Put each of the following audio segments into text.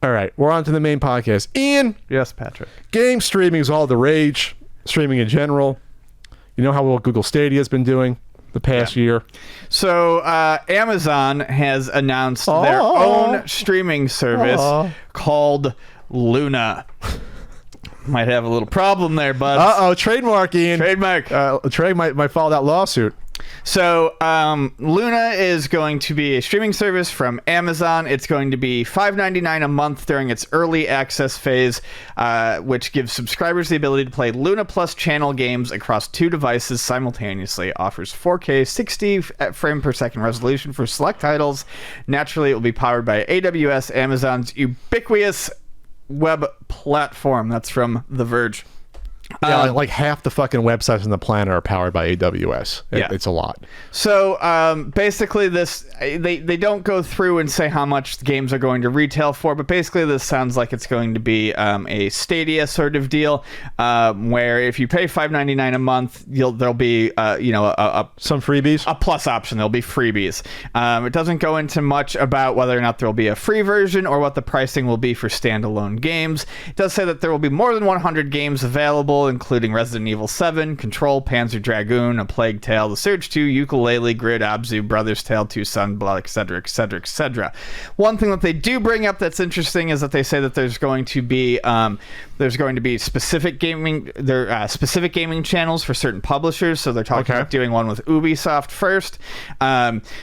All right, we're on to the main podcast. Ian. Yes, Patrick. Game streaming is all the rage. Streaming in general. You know how well Google Stadia has been doing the past year. So Amazon has announced their own streaming service called Luna. Might have a little problem there, bud. Trademark, Ian. Trademark. Trey might file that lawsuit. So Luna is going to be a streaming service from Amazon. It's going to be $5.99 a month during its early access phase, which gives subscribers the ability to play Luna Plus channel games across 2 devices simultaneously. Offers 4K 60 frame per second resolution for select titles. Naturally, it will be powered by AWS, Amazon's ubiquitous web platform. That's from The Verge. Yeah, like half the fucking websites on the planet are powered by AWS. It's a lot. So basically this, they don't go through and say how much the games are going to retail for, but basically this sounds like it's going to be a Stadia sort of deal, where if you pay $5.99 a month, there'll be some freebies, a plus option. There'll be freebies. It doesn't go into much about whether or not there'll be a free version or what the pricing will be for standalone games. It does say that there will be more than 100 games available, including Resident Evil 7, Control, Panzer Dragoon, A Plague Tale, The Surge 2, Yooka-Laylee, Grid, Abzu, Brothers Tale 2, Sunblood, etc., etc., etc. One thing that they do bring up that's interesting is that they say that there's going to be specific gaming channels for certain publishers. So they're talking about doing one with Ubisoft first.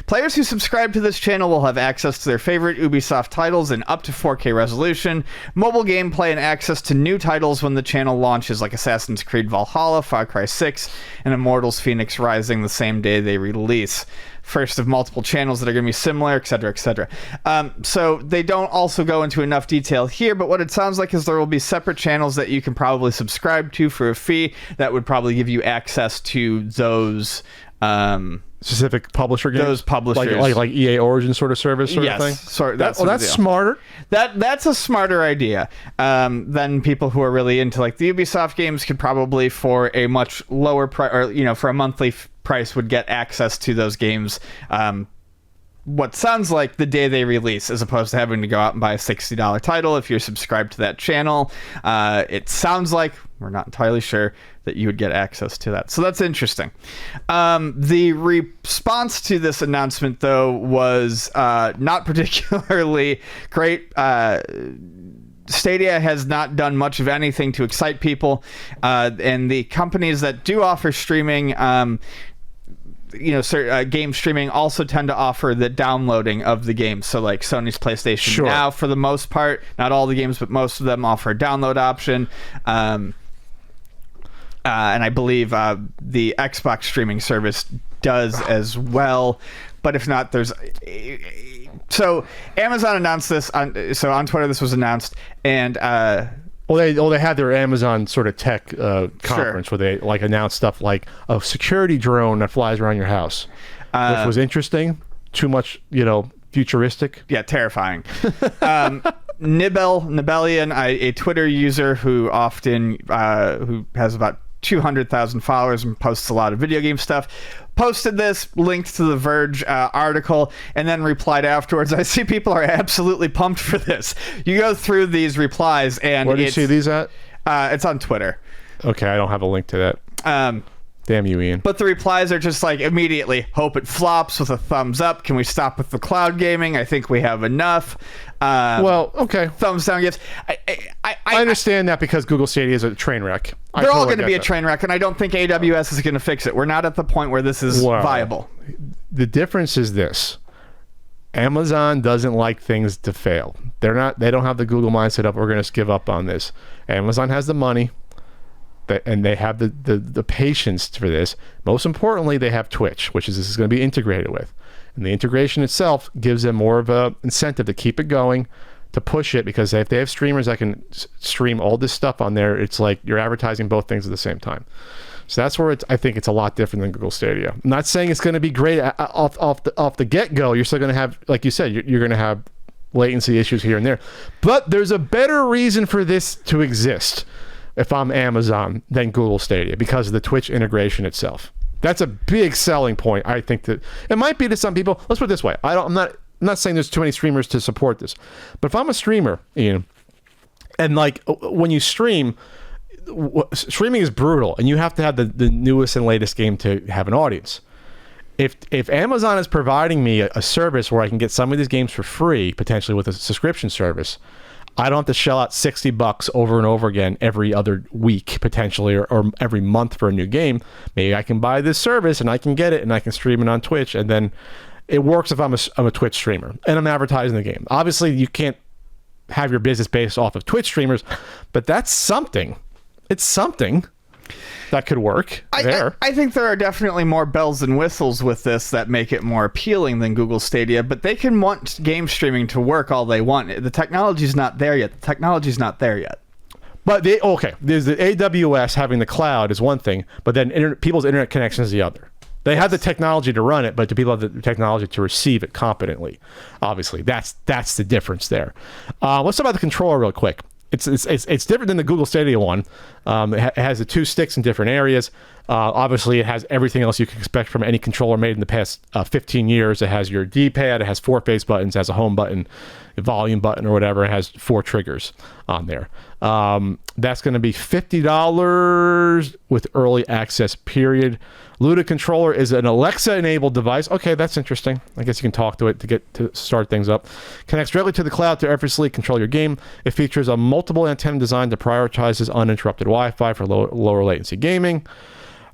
Players who subscribe to this channel will have access to their favorite Ubisoft titles in up to 4K resolution, mobile gameplay, and access to new titles when the channel launches, like Assassin's Creed Valhalla, Far Cry 6, and Immortals Phoenix Rising the same day they release. First of multiple channels that are going to be similar, etc., etc. So they don't also go into enough detail here, but what it sounds like is there will be separate channels that you can probably subscribe to for a fee that would probably give you access to those specific publisher games? Those publishers. Like EA Origin sort of service of thing? That's smarter. That's a smarter idea. Then people who are really into like the Ubisoft games could probably, for a much lower price, or for a monthly price, would get access to those games what sounds like the day they release, as opposed to having to go out and buy a $60 title if you're subscribed to that channel. It sounds like, we're not entirely sure, that you would get access to that. So that's interesting. The response to this announcement, though, was not particularly great. Stadia has not done much of anything to excite people. And the companies that do offer streaming, game streaming, also tend to offer the downloading of the games. So like Sony's PlayStation Now, for the most part, not all the games, but most of them offer a download option. And I believe the Xbox streaming service does as well. But if not, there's... So Amazon announced this. On Twitter, this was announced. And... they had their Amazon sort of tech conference where they like announced stuff like a security drone that flies around your house, which was interesting. Too much, futuristic. Yeah, terrifying. Nibelian, a Twitter user who often who has about 200,000 followers and posts a lot of video game stuff, posted this, linked to the Verge article, and then replied afterwards. I see people are absolutely pumped for this. You go through these replies, and where do you see these at? It's on Twitter. Okay, I don't have a link to that. Damn you, Ian. But the replies are just like, immediately, hope it flops with a thumbs up. Can we stop with the cloud gaming? I think we have enough. Okay. Thumbs down gifts. I understand that because Google Stadia is a train wreck. They're all going to be a train wreck, and I don't think AWS is going to fix it. We're not at the point where this is viable. The difference is this. Amazon doesn't like things to fail. They don't have the Google mindset of, we're going to give up on this. Amazon has the money, and they have the patience for this. Most importantly, they have Twitch, which this is going to be integrated with. And the integration itself gives them more of an incentive to keep it going, to push it, because if they have streamers that can stream all this stuff on there, it's like you're advertising both things at the same time. So that's where I think it's a lot different than Google Stadia. I'm not saying it's going to be great off the get-go. You're still going to have, like you said, you're going to have latency issues here and there. But there's a better reason for this to exist if I'm Amazon than Google Stadia, because of the Twitch integration itself. That's a big selling point. I think that it might be to some people. Let's put it this way. I'm not I'm not saying there's too many streamers to support this, but if I'm a streamer, Ian, and like when you stream, streaming is brutal, and you have to have the newest and latest game to have an audience. If Amazon is providing me a service where I can get some of these games for free, potentially with a subscription service, I don't have to shell out $60 over and over again every other week, potentially, or every month for a new game. Maybe I can buy this service and I can get it and I can stream it on Twitch, and then it works if I'm a Twitch streamer and I'm advertising the game. Obviously, you can't have your business based off of Twitch streamers, but that's something. It's something that could work there. I think there are definitely more bells and whistles with this that make it more appealing than Google Stadia, but they can want game streaming to work all they want. The technology's not there yet. But there's the AWS having the cloud is one thing, but then people's internet connection is the other. They have the technology to run it, but do people have the technology to receive it competently? Obviously, that's the difference there. Let's talk about the controller real quick. It's different than the Google Stadia one. It has the 2 sticks in different areas. Obviously, it has everything else you can expect from any controller made in the past 15 years. It has your D-pad. It has 4 face buttons. It has a home button, a volume button, or whatever. It has 4 triggers on there. That's going to be $50 with early access period. Luna controller is an Alexa-enabled device. Okay, that's interesting. I guess you can talk to it to start things up. Connects directly to the cloud to effortlessly control your game. It features a multiple antenna design that prioritizes uninterrupted Wi-Fi for lower latency gaming.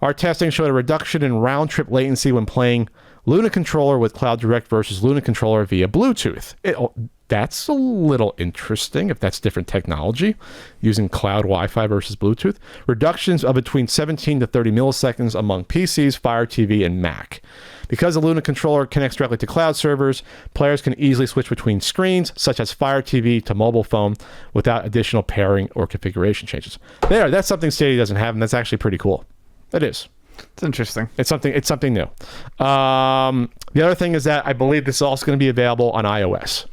Our testing showed a reduction in round-trip latency when playing Luna controller with Cloud Direct versus Luna controller via Bluetooth. That's a little interesting if that's different technology, using cloud Wi-Fi versus Bluetooth. Reductions of between 17 to 30 milliseconds among PCs, Fire TV, and Mac. Because the Luna controller connects directly to cloud servers, players can easily switch between screens, such as Fire TV to mobile phone, without additional pairing or configuration changes. That's something Stadia doesn't have, and that's actually pretty cool. It is. It's interesting. It's something new. The other thing is that I believe this is also going to be available on iOS.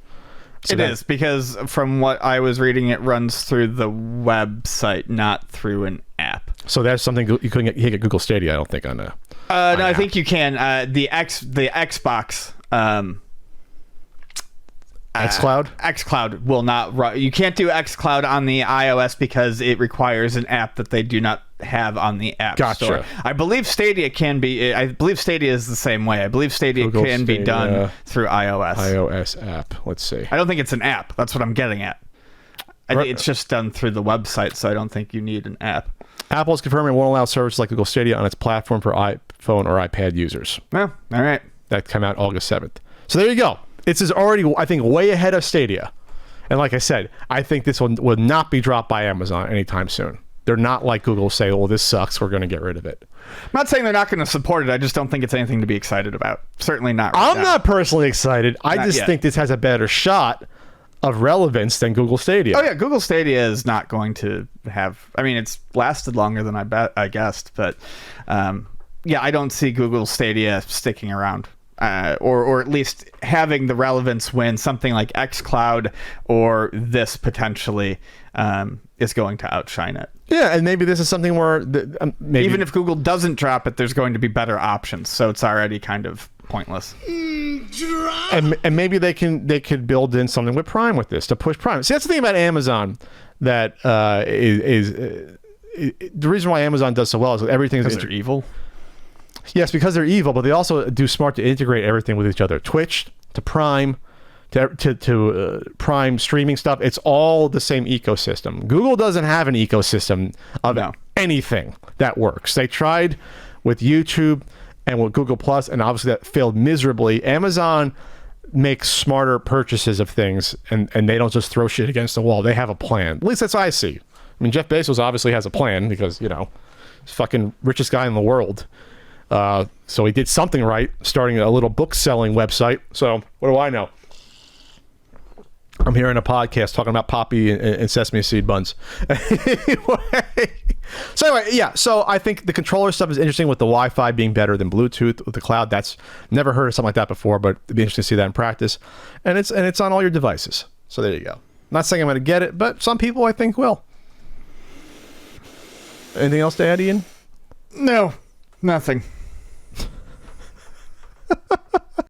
So it is, because from what I was reading, it runs through the website, not through an app. So that's something you couldn't get Google Stadia, I don't think, on a... No, I think you can. The Xbox... xCloud? xCloud will not run. You can't do xCloud on the iOS because it requires an app that they do not have on the App Store. I believe Stadia can be. I believe Stadia is the same way. I believe Stadia can be done through iOS. iOS app. Let's see. I don't think it's an app. That's what I'm getting at. I think it's just done through the website, so I don't think you need an app. Apple is confirming it won't allow services like Google Stadia on its platform for iPhone or iPad users. Yeah. All right. That come out August 7th. So there you go. This is already, I think, way ahead of Stadia. And like I said, I think this one will not be dropped by Amazon anytime soon. They're not like Google say, oh, this sucks, we're going to get rid of it. I'm not saying they're not going to support it. I just don't think it's anything to be excited about. Certainly not right I'm now. not personally excited. I just think this has a better shot of relevance than Google Stadia. Oh, yeah. Google Stadia is not going to have... I mean, it's lasted longer than I guessed. But, yeah, I don't see Google Stadia sticking around. Or at least having the relevance when something like xCloud or this potentially is going to outshine it. Yeah, and maybe this is something where maybe even if Google doesn't drop it, there's going to be better options. So it's already kind of pointless. And maybe they could build in something with Prime with this to push Prime. See, that's the thing about Amazon that is the reason why Amazon does so well is that everything is they're evil. Yes, because they're evil, but they also do smart to integrate everything with each other. Twitch to Prime to Prime streaming stuff. It's all the same ecosystem. Google doesn't have an ecosystem of anything that works. They tried with YouTube and with Google Plus, and obviously that failed miserably. Amazon makes smarter purchases of things, and they don't just throw shit against the wall. They have a plan. At least that's what I see. I mean, Jeff Bezos obviously has a plan because, he's fucking richest guy in the world. So he did something right, starting a little book selling website. So what do I know? I'm hearing a podcast talking about poppy and sesame seed buns. So anyway, yeah. So I think the controller stuff is interesting with the Wi-Fi being better than Bluetooth with the cloud. That's never heard of something like that before, but it'd be interesting to see that in practice. And it's on all your devices. So there you go. Not saying I'm going to get it, but some people I think will. Anything else to add, Ian? No, nothing.